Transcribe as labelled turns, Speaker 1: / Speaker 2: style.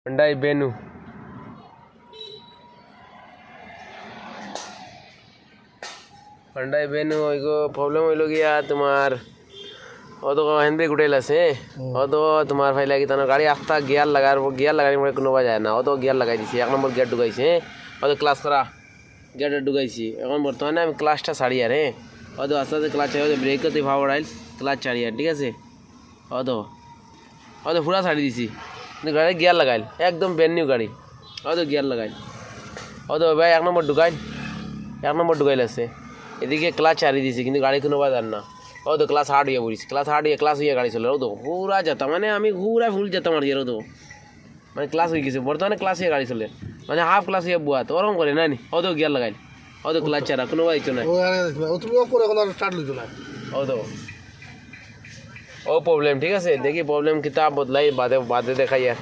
Speaker 1: Hyundai Venue. Hyundai Venue ওইগো problem হইল গিয়া তোমার অত হ্যান্ড ব্রেক উঠাইল আছে অত তোমার ভাই লাগি তোমার গাড়ি আস্তা গিয়ার লাগার মনে কোনো যায় না অত গিয়ার লাগাই দিছি 1 নম্বর গিয়ার ঢুকাইছে অত ক্লাস করা গিয়ারটা ঢুকাইছি এখন বর্তমানে আমি ক্লাসটা ছাড়ি আর অত আস্তে আস্তে ক্লাস ছাড়ি ব্রেকও তুই ভাব রাইল ক্লাস ছাড়ি আর ঠিক আছে অত অত পুরা ছাড়ি দিছি কিন্তু গাড়ি গিয়ার লাগাইল একদম ব্র্যান্ড নিউ গাড়ি অত গিয়ার লাগাইল অত ভাই 1 নম্বর ঢুকাইল আছে এদিকে ক্লাচ ছাড়িয়ে দিয়েছি কিন্তু গাড়ি কোনো বাজার না ও তো ক্লাস হার্ড হয়ে পড়িস ক্লাস হয়ে গাড়ি চলে ও তো পুরা যেতাম মানে আমি পুরা ফুল যেতাম আর ও তো মানে ক্লাস হয়ে গেছে বর্তমানে ক্লাস হয়ে গাড়ি চলে মানে হাফ ক্লাস হয়ে বুয়া তো ওরকম করে না নি ও তো গিয়ার লাগাইল ও তো ক্লাচ ছাড়া কোনো বাড়িতে নাই ও তো ও প্রবলেম ঠিক আছে দেখি প্রবলেম কিতাব বদলাই বাদে দেখাই আর